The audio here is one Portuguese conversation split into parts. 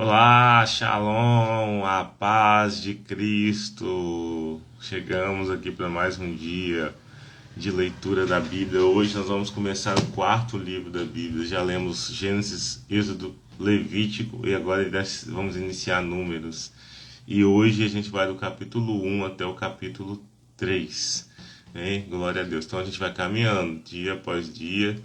Olá, Shalom, a paz de Cristo. Chegamos aqui para mais um dia de leitura da Bíblia. Hoje nós vamos começar o quarto livro da Bíblia. Já lemos Gênesis, Êxodo, Levítico e agora vamos iniciar Números. E hoje a gente vai do capítulo 1 até o capítulo 3. Glória a Deus. Então a gente vai caminhando dia após dia.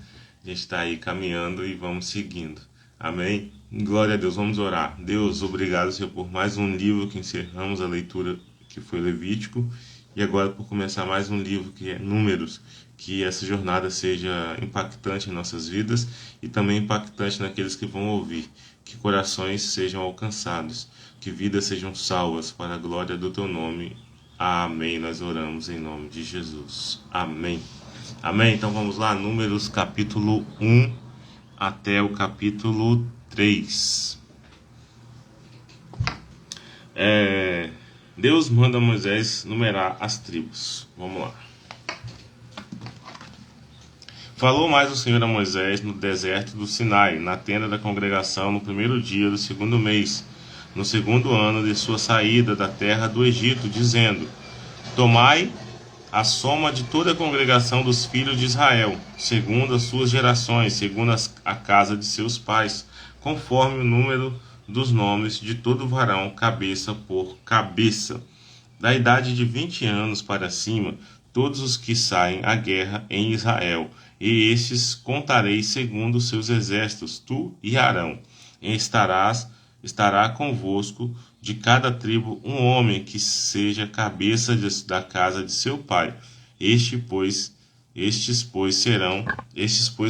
A gente está aí caminhando e vamos seguindo. Amém? Glória a Deus, vamos orar. Deus, obrigado, Senhor, por mais um livro que encerramos a leitura, que foi Levítico, e agora por começar mais um livro que é Números, que essa jornada seja impactante em nossas vidas e também impactante naqueles que vão ouvir, que corações sejam alcançados, que vidas sejam salvas para a glória do Teu nome. Amém. Nós oramos em nome de Jesus. Amém. Amém. Então vamos lá, Números capítulo 1 até o capítulo 3. Deus manda Moisés numerar as tribos. Vamos lá. Falou mais o Senhor a Moisés no deserto do Sinai, na tenda da congregação, no primeiro dia do segundo mês, no segundo ano de sua saída da terra do Egito, dizendo: Tomai a soma de toda a congregação dos filhos de Israel, segundo as suas gerações, segundo a casa de seus pais, conforme o número dos nomes de todo varão, cabeça por cabeça, da idade de 20 anos para cima, todos os que saem à guerra em Israel, e estes contarei segundo os seus exércitos, tu e Arão, e estará convosco de cada tribo um homem que seja cabeça da casa de seu pai. Estes, pois,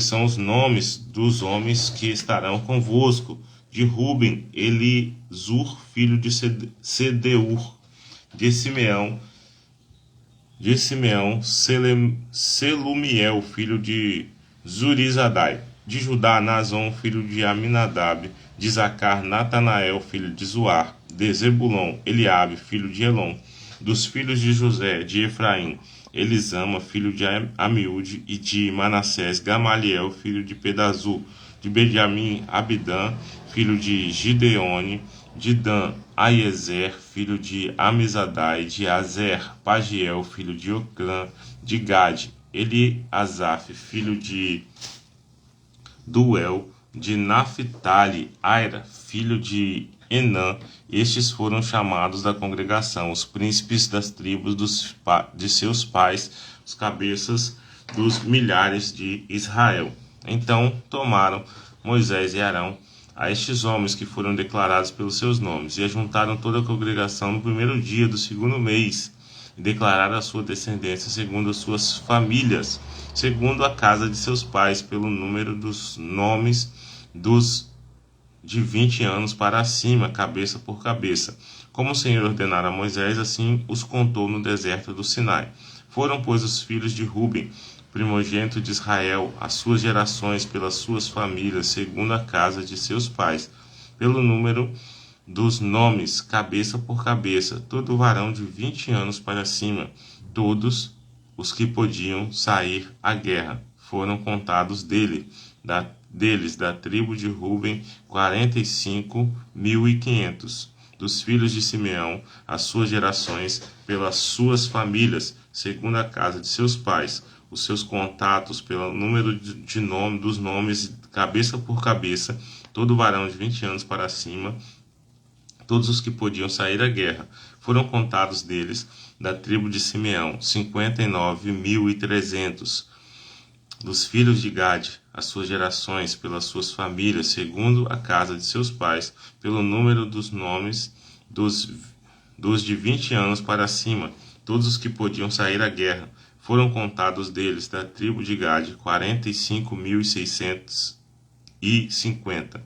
são os nomes dos homens que estarão convosco. De Ruben, Elisur, filho de Sedeur. De Simeão, Selumiel, filho de Zurizadai. De Judá, Nazon, filho de Aminadab. De Zacar, Natanael, filho de Zoar. De Zebulon, Eliabe, filho de Elon. Dos filhos de José, de Efraim, Elisama, filho de Amiúde. E de Manassés, Gamaliel, filho de Pedazu. De Benjamim, Abidã, filho de Gideone. De Dan, Aiezer, filho de Amizadai. De Azer, Pagiel, filho de Ocrã. De Gade, Eliasaf, filho de Duel. De Naphtali, Aira, filho de Enã. Estes foram chamados da congregação, os príncipes das tribos de seus pais, os cabeças dos milhares de Israel. Então tomaram Moisés e Arão a estes homens que foram declarados pelos seus nomes, e ajuntaram toda a congregação no primeiro dia do segundo mês, e declararam a sua descendência segundo as suas famílias, segundo a casa de seus pais, pelo número dos nomes dos de 20 anos para cima, cabeça por cabeça. Como o Senhor ordenara a Moisés, assim os contou no deserto do Sinai. Foram, pois, os filhos de Ruben, primogênito de Israel, as suas gerações pelas suas famílias, segundo a casa de seus pais, pelo número dos nomes, cabeça por cabeça, todo varão de 20 anos para cima, todos os que podiam sair à guerra, foram contados deles, da tribo de Ruben, 45.500. Dos filhos de Simeão, as suas gerações, pelas suas famílias, segundo a casa de seus pais, os seus contatos, pelo número dos nomes, cabeça por cabeça, todo varão de 20 anos para cima, todos os que podiam sair à guerra, foram contados deles, da tribo de Simeão, 59.300. Dos filhos de Gade, as suas gerações, pelas suas famílias, segundo a casa de seus pais, pelo número dos nomes dos de 20 anos para cima, todos os que podiam sair à guerra, foram contados deles, da tribo de Gade, 45.650.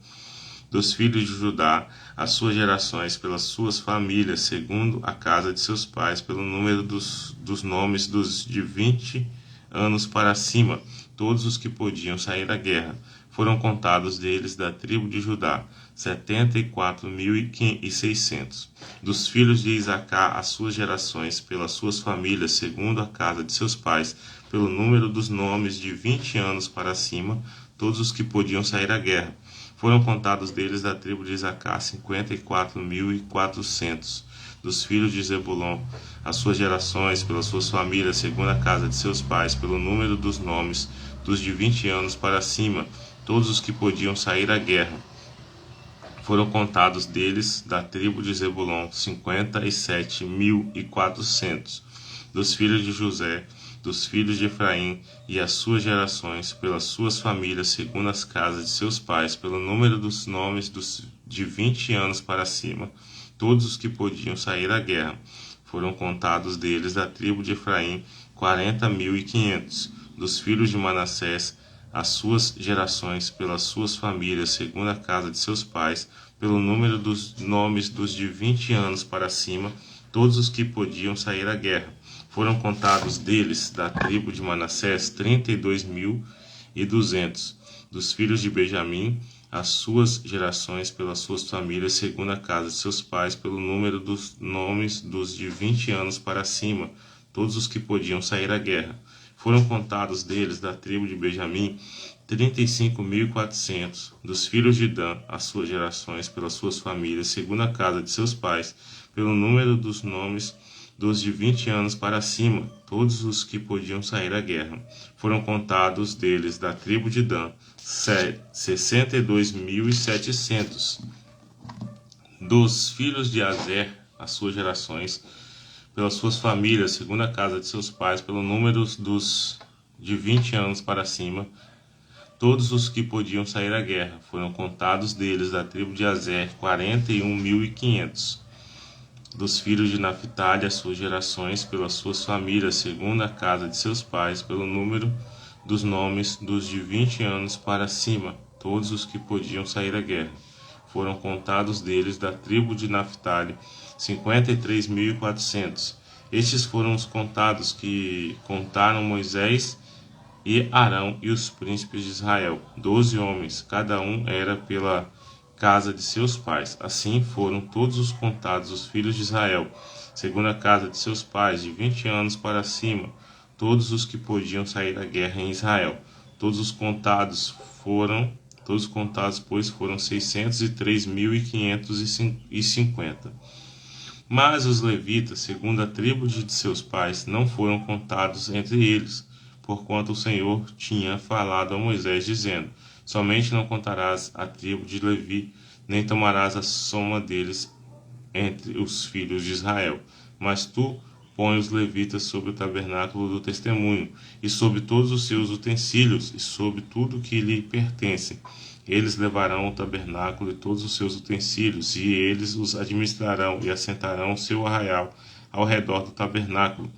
Dos filhos de Judá, as suas gerações, pelas suas famílias, segundo a casa de seus pais, pelo número dos nomes dos de 20 anos para cima, todos os que podiam sair à guerra, foram contados deles, da tribo de Judá, 74.600. Dos filhos de Isacar, as suas gerações, pelas suas famílias, segundo a casa de seus pais, pelo número dos nomes de 20 anos para cima, todos os que podiam sair à guerra, Foram contados deles da tribo de Isacar 54.400. Dos filhos de Zebulon, as suas gerações, pelas suas famílias, segundo a casa de seus pais, pelo número dos nomes, dos de 20 anos para cima, todos os que podiam sair à guerra. Foram contados deles, da tribo de Zebulon, 57.400. Dos filhos de José, dos filhos de Efraim, e as suas gerações, pelas suas famílias, segundo as casas de seus pais, pelo número dos nomes de 20 anos para cima, todos os que podiam sair à guerra. Foram contados deles, da tribo de Efraim, 40.500. Dos filhos de Manassés, as suas gerações, pelas suas famílias, segundo a casa de seus pais, pelo número dos nomes dos de 20 anos para cima, todos os que podiam sair à guerra. Foram contados deles, da tribo de Manassés, 32.200. Dos filhos de Benjamim, as suas gerações, pelas suas famílias, segundo a casa de seus pais, pelo número dos nomes dos de 20 anos para cima, todos os que podiam sair à guerra. Foram contados deles, da tribo de Benjamim, 35.400. Dos filhos de Dan, as suas gerações, pelas suas famílias, segundo a casa de seus pais, pelo número dos nomes dos de 20 anos para cima, todos os que podiam sair à guerra. Foram contados deles, da tribo de Dan, 62.700. Dos filhos de Azer, as suas gerações, pelas suas famílias, segundo a casa de seus pais, pelo número dos de 20 anos para cima, todos os que podiam sair à guerra. Foram contados deles, da tribo de Azer, 41.500. Dos filhos de Naphtali, as suas gerações, pelas suas famílias, segundo a casa de seus pais, pelo número dos nomes dos de 20 anos para cima, todos os que podiam sair à guerra. Foram contados deles, da tribo de Naphtali, 53.400. Estes foram os contados que contaram Moisés e Arão e os príncipes de Israel, 12 homens, cada um era pela casa de seus pais. Assim foram todos os contados os filhos de Israel, segundo a casa de seus pais, de 20 anos para cima, todos os que podiam sair à guerra em Israel. Todos os contados, pois, foram 603.550. Mas os levitas, segundo a tribo de seus pais, não foram contados entre eles, porquanto o Senhor tinha falado a Moisés, dizendo: somente não contarás a tribo de Levi, nem tomarás a soma deles entre os filhos de Israel. Mas tu põe os levitas sobre o tabernáculo do testemunho, e sobre todos os seus utensílios, e sobre tudo que lhe pertence. Eles levarão o tabernáculo e todos os seus utensílios, e eles os administrarão e assentarão o seu arraial ao redor do tabernáculo.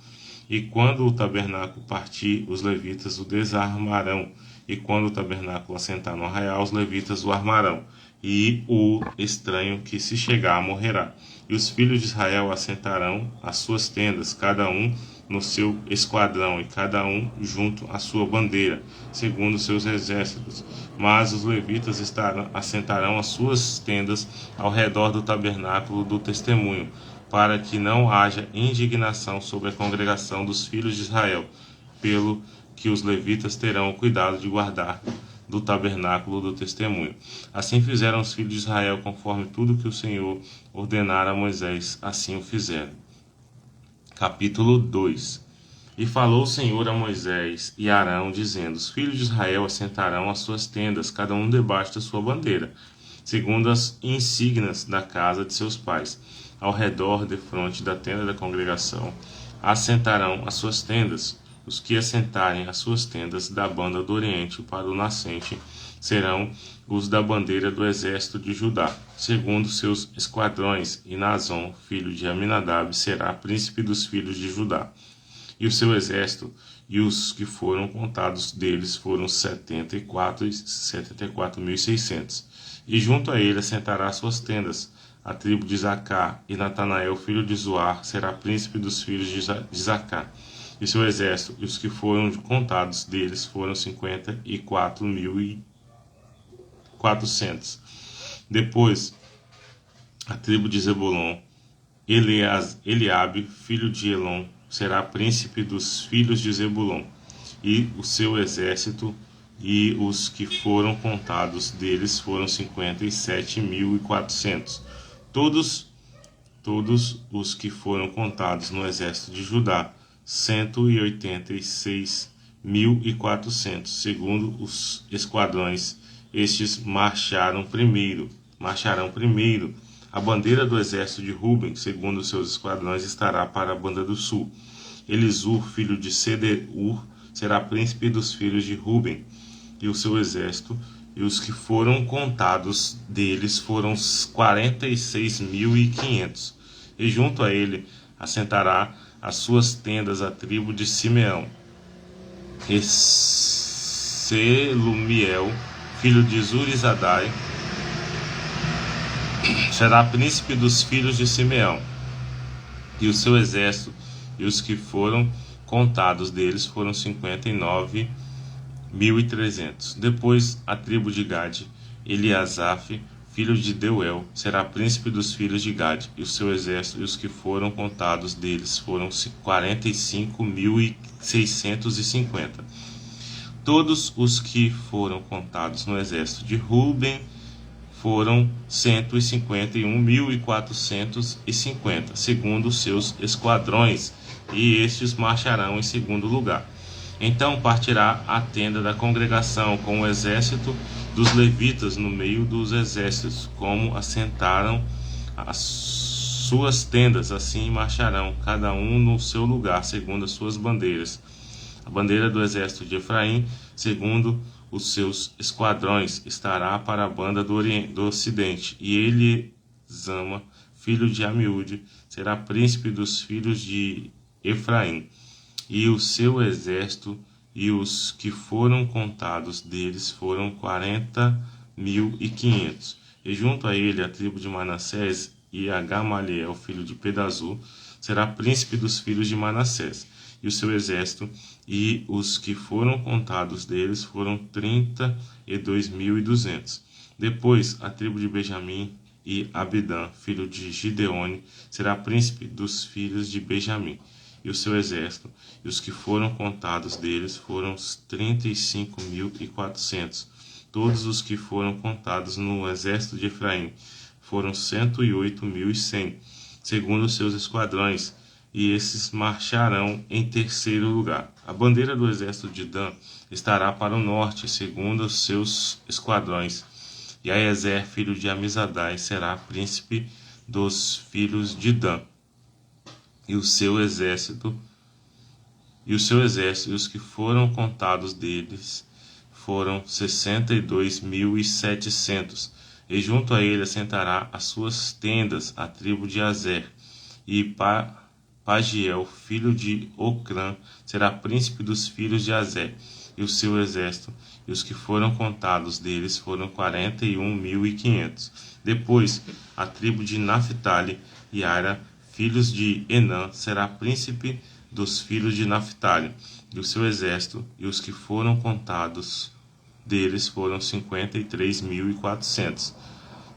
E quando o tabernáculo partir, os levitas o desarmarão. E quando o tabernáculo assentar no arraial, os levitas o armarão. E o estranho que se chegar morrerá. E os filhos de Israel assentarão as suas tendas, cada um no seu esquadrão, e cada um junto à sua bandeira, segundo seus exércitos. Mas os levitas assentarão as suas tendas ao redor do tabernáculo do testemunho, para que não haja indignação sobre a congregação dos filhos de Israel, pelo que os levitas terão o cuidado de guardar do tabernáculo do testemunho. Assim fizeram os filhos de Israel, conforme tudo que o Senhor ordenara a Moisés, assim o fizeram. Capítulo 2. E falou o Senhor a Moisés e Arão, dizendo: os filhos de Israel assentarão as suas tendas, cada um debaixo da sua bandeira, segundo as insígnias da casa de seus pais. Ao redor, defronte da tenda da congregação, assentarão as suas tendas. Os que assentarem as suas tendas da banda do oriente para o nascente serão os da bandeira do exército de Judá, segundo seus esquadrões, e Nazon, filho de Aminadab, será príncipe dos filhos de Judá. E o seu exército, e os que foram contados deles foram 74.600. E junto a ele assentará suas tendas a tribo de Isacar, e Natanael, filho de Zoar, será príncipe dos filhos de Isacar. E seu exército, e os que foram contados deles foram 54.400. Depois, a tribo de Zebulon, Eliabe, filho de Elon, será príncipe dos filhos de Zebulon, e o seu exército, e os que foram contados deles foram 57.400. Todos os que foram contados no exército de Judá, 186.400, segundo os esquadrões. Estes marcharão primeiro. A bandeira do exército de Ruben, segundo os seus esquadrões, estará para a banda do sul. Elisur, filho de Sedeur, será príncipe dos filhos de Ruben e o seu exército, e os que foram contados deles foram 46.500. E junto a ele assentará as suas tendas a tribo de Simeão. E Selumiel, filho de Zurizadai, será príncipe dos filhos de Simeão, e o seu exército, e os que foram contados deles foram 59.300. Depois, a tribo de Gade, Eliasaf, filho de Deuel, será príncipe dos filhos de Gade, e o seu exército, e os que foram contados deles foram 45.650. Todos os que foram contados no exército de Ruben foram 151.450, segundo os seus esquadrões, e estes marcharão em segundo lugar. Então partirá a tenda da congregação com o exército dos levitas no meio dos exércitos, como assentaram as suas tendas, assim marcharão, cada um no seu lugar, segundo as suas bandeiras. A bandeira do exército de Efraim, segundo os seus esquadrões, estará para a banda do ocidente, e Elisama, filho de Amiúde, será príncipe dos filhos de Efraim, e o seu exército, e os que foram contados deles foram 40.500. E junto a ele a tribo de Manassés, e a Gamaliel, filho de Pedazur, será príncipe dos filhos de Manassés, e o seu exército, e os que foram contados deles foram 32.200. Depois, a tribo de Benjamim, e Abidã, filho de Gideone, será príncipe dos filhos de Benjamim, e o seu exército, e os que foram contados deles foram 35.400. Todos os que foram contados no exército de Efraim foram 108.100, segundo os seus esquadrões, e esses marcharão em terceiro lugar. A bandeira do exército de Dan estará para o norte, segundo os seus esquadrões, e Aiezer, filho de Amizadai, será príncipe dos filhos de Dan, e o seu exército, e os que foram contados deles foram 62.700, e junto a ele assentará as suas tendas a tribo de Azer, e Pagiel, filho de Ocrã, será príncipe dos filhos de Azer, e o seu exército, e os que foram contados deles foram 41.500. Depois, a tribo de Naphtali, Yara, filhos de Enã, será príncipe dos filhos de Naphtali, e o seu exército, e os que foram contados deles foram 53.400.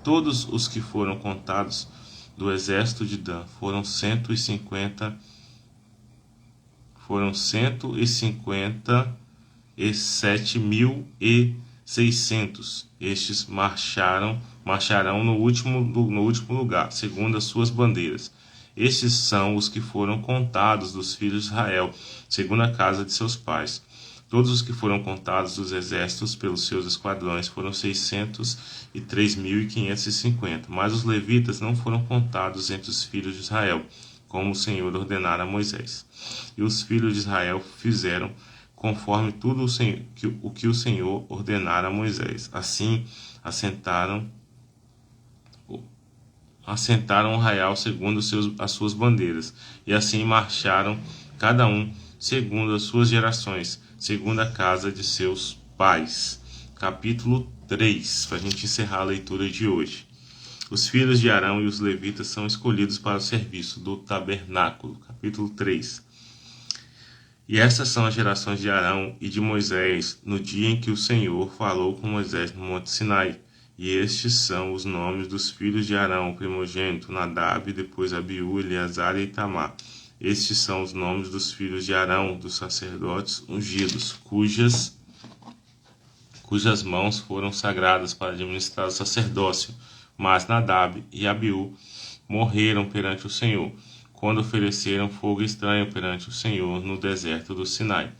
Todos os que foram contados do exército de Dan foram 157.600. Estes marcharão no último lugar, segundo as suas bandeiras. Estes são os que foram contados dos filhos de Israel, segundo a casa de seus pais. Todos os que foram contados dos exércitos pelos seus esquadrões foram 603.550. Mas os levitas não foram contados entre os filhos de Israel, como o Senhor ordenara a Moisés. E os filhos de Israel fizeram conforme tudo o que o Senhor ordenara a Moisés. Assim assentaram o arraial segundo as suas bandeiras, e assim marcharam cada um segundo as suas gerações, segundo a casa de seus pais. Capítulo 3, para a gente encerrar a leitura de hoje. Os filhos de Arão e os levitas são escolhidos para o serviço do tabernáculo. Capítulo 3. E estas são as gerações de Arão e de Moisés no dia em que o Senhor falou com Moisés no Monte Sinai. E estes são os nomes dos filhos de Arão, o primogênito, Nadab, depois Abiú, Eleazar e Itamar. Estes são os nomes dos filhos de Arão, dos sacerdotes ungidos, cujas cujas mãos foram sagradas para administrar o sacerdócio. Mas Nadab e Abiú morreram perante o Senhor, quando ofereceram fogo estranho perante o Senhor no deserto do Sinai.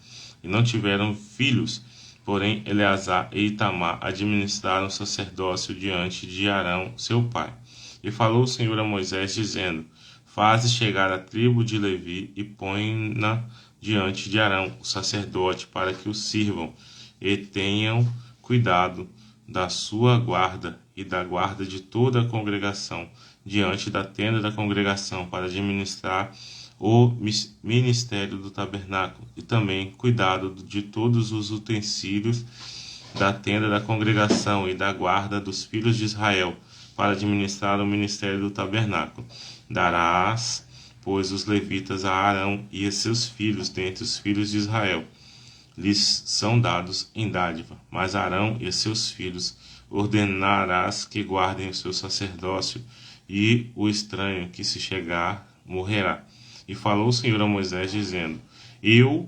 E não tiveram filhos, porém Eleazar e Itamar administraram o sacerdócio diante de Arão, seu pai. E falou o Senhor a Moisés, dizendo: Faze chegar a tribo de Levi e põe-na diante de Arão, o sacerdote, para que o sirvam, e tenham cuidado da sua guarda e da guarda de toda a congregação, diante da tenda da congregação, para administrar o ministério do tabernáculo, e também cuidado de todos os utensílios da tenda da congregação e da guarda dos filhos de Israel, para administrar o ministério do tabernáculo. Darás, pois, os levitas a Arão e a seus filhos dentre os filhos de Israel. Lhes são dados em dádiva, mas Arão e seus filhos ordenarás que guardem o seu sacerdócio, e o estranho que se chegar morrerá. E falou o Senhor a Moisés, dizendo: Eu,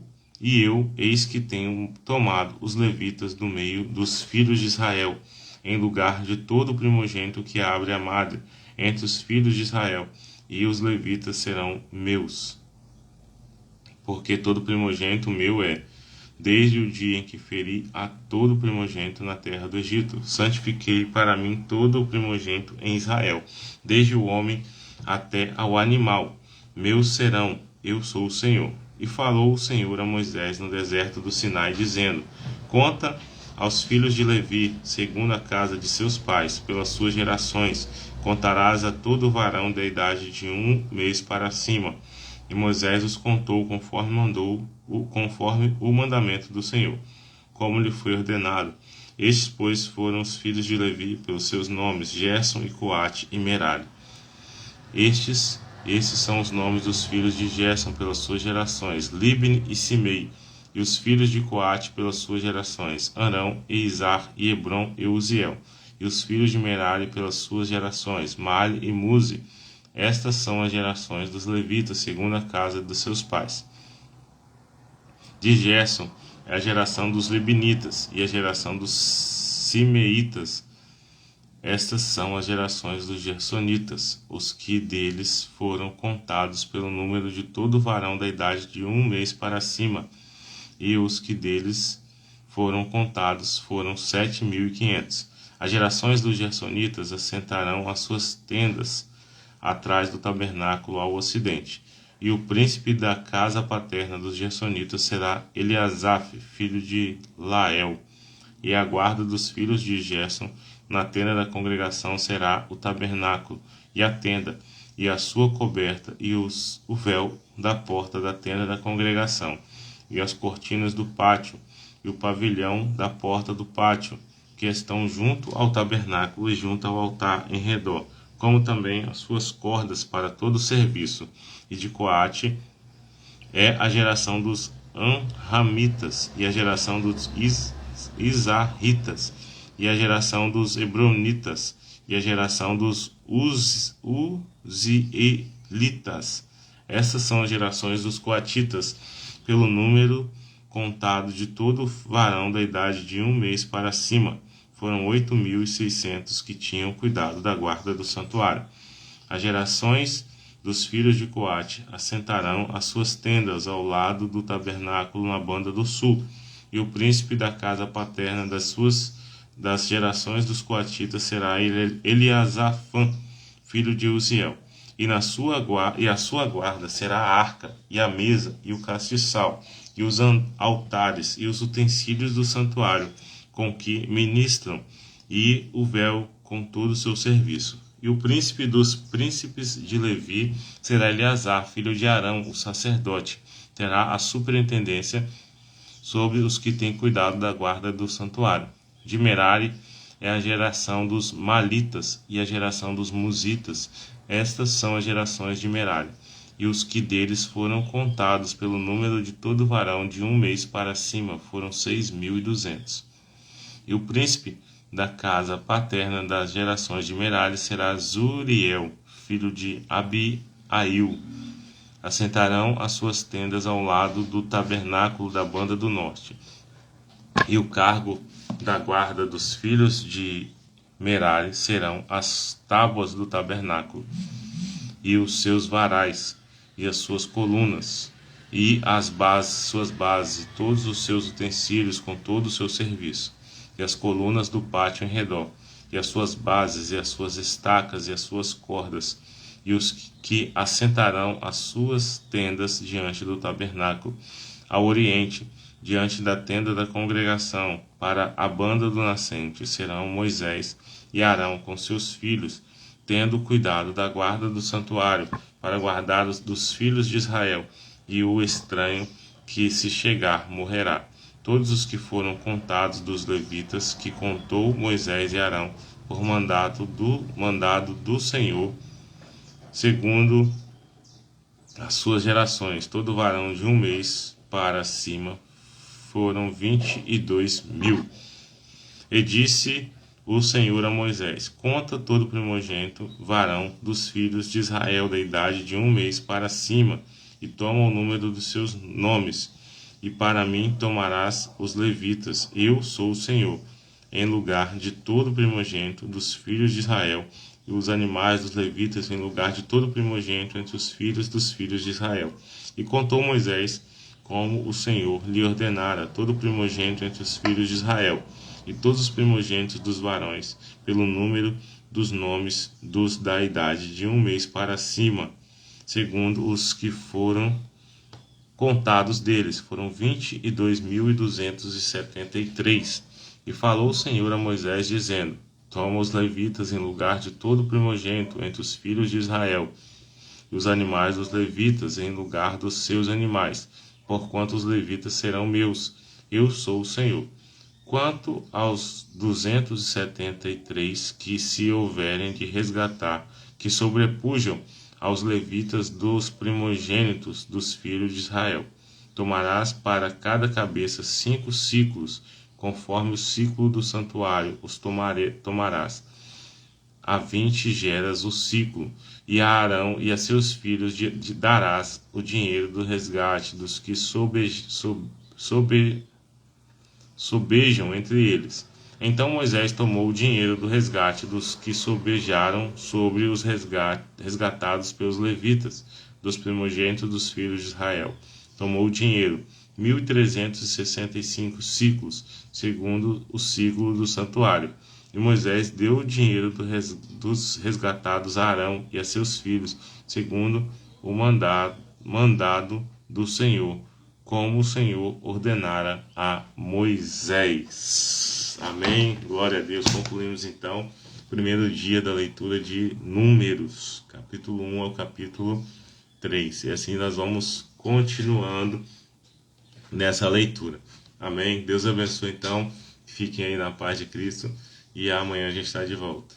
eis que tenho tomado os levitas do meio dos filhos de Israel, em lugar de todo o primogênito que abre a madre entre os filhos de Israel, e os levitas serão meus. Porque todo primogênito meu é, desde o dia em que feri a todo primogênito na terra do Egito. Santifiquei para mim todo o primogênito em Israel, desde o homem até ao animal. Meus serão, eu sou o Senhor. E falou o Senhor a Moisés no deserto do Sinai, dizendo: Conta aos filhos de Levi, segundo a casa de seus pais, pelas suas gerações. Contarás a todo varão da idade de 1 mês para cima. E Moisés os contou conforme o mandamento do Senhor, como lhe foi ordenado. Estes, pois, foram os filhos de Levi pelos seus nomes, Gerson e Coate e Merari. Estes são os nomes dos filhos de Gerson pelas suas gerações, Libni e Simei. E os filhos de Coate pelas suas gerações, Arão e Izar e Hebron e Uziel. E os filhos de Merari pelas suas gerações, Mali e Muzi. Estas são as gerações dos levitas, segundo a casa dos seus pais. De Gerson é a geração dos libinitas e a geração dos simeitas. Estas são as gerações dos gersonitas, os que deles foram contados pelo número de todo varão da idade de 1 mês para cima, e os que deles foram contados foram 7.500. As gerações dos gersonitas assentarão as suas tendas atrás do tabernáculo ao ocidente. E o príncipe da casa paterna dos gersonitas será Eliasaf, filho de Lael. E a guarda dos filhos de Gerson na tenda da congregação será o tabernáculo, e a tenda, e a sua coberta, e o véu da porta da tenda da congregação, e as cortinas do pátio, e o pavilhão da porta do pátio, que estão junto ao tabernáculo e junto ao altar em redor, como também as suas cordas para todo o serviço. E de Coate é a geração dos Anramitas, e a geração dos Izarritas, e a geração dos Hebronitas, e a geração dos Uzielitas. Essas são as gerações dos coatitas, pelo número contado de todo varão da idade de 1 mês para cima. Foram 8.600 que tinham cuidado da guarda do santuário. As gerações dos filhos de Coate assentarão as suas tendas ao lado do tabernáculo na banda do sul, e o príncipe da casa paterna das gerações dos coatitas será Eliasafã, filho de Uziel. E a sua guarda será a arca, e a mesa, e o castiçal, e os altares, e os utensílios do santuário, com que ministram, e o véu com todo o seu serviço. E o príncipe dos príncipes de Levi será Eleazar, filho de Arão, o sacerdote. Terá a superintendência sobre os que têm cuidado da guarda do santuário. De Merari é a geração dos Malitas e a geração dos Musitas. Estas são as gerações de Merari. E os que deles foram contados pelo número de todo varão de 1 mês para cima foram 6.200. E o príncipe da casa paterna das gerações de Merari será Zuriel, filho de Abiail. Assentarão as suas tendas ao lado do tabernáculo da banda do norte. E o cargo da guarda dos filhos de Merari serão as tábuas do tabernáculo, e os seus varais, e as suas colunas, e as bases, suas bases, e todos os seus utensílios com todo o seu serviço, e as colunas do pátio em redor, e as suas bases, e as suas estacas, e as suas cordas, e os que assentarão as suas tendas diante do tabernáculo, ao oriente, diante da tenda da congregação, para a banda do nascente, serão Moisés e Arão com seus filhos, tendo cuidado da guarda do santuário, para guardar os dos filhos de Israel, e o estranho que se chegar morrerá. Todos os que foram contados dos levitas, que contou Moisés e Arão, por mandado do Senhor, segundo as suas gerações, todo varão de 1 mês para cima, foram 22.000. E disse o Senhor a Moisés: conta todo primogênito varão dos filhos de Israel da idade de 1 mês para cima, e toma o número dos seus nomes, e para mim tomarás os levitas, eu sou o Senhor, em lugar de todo primogênito dos filhos de Israel, e os animais dos levitas em lugar de todo primogênito entre os filhos dos filhos de Israel. E contou Moisés, como o Senhor lhe ordenara, todo primogênito entre os filhos de Israel, e todos os primogênitos dos varões, pelo número dos nomes dos da idade de 1 mês para cima, segundo os que foram contados deles, foram 22.273. E falou o Senhor a Moisés, dizendo: toma os levitas em lugar de todo primogênito entre os filhos de Israel, e os animais dos levitas em lugar dos seus animais, porquanto os levitas serão meus, eu sou o Senhor. Quanto aos 273 que se houverem de resgatar, que sobrepujam aos levitas dos primogênitos dos filhos de Israel, tomarás para cada cabeça 5 ciclos, conforme o ciclo do santuário, os tomarás. A 20 geras o ciclo, e a Arão e a seus filhos darás o dinheiro do resgate dos que sobejam entre eles. Então Moisés tomou o dinheiro do resgate dos que sobejaram sobre os resgatados pelos levitas, dos primogênitos dos filhos de Israel. Tomou o dinheiro, 1.365 ciclos, segundo o ciclo do santuário. E Moisés deu o dinheiro dos resgatados a Arão e a seus filhos, segundo o mandado do Senhor, como o Senhor ordenara a Moisés. Amém. Glória a Deus. Concluímos então o primeiro dia da leitura de Números, capítulo 1 ao capítulo 3. E assim nós vamos continuando nessa leitura. Amém. Deus abençoe então. Fiquem aí na paz de Cristo. E amanhã a gente está de volta.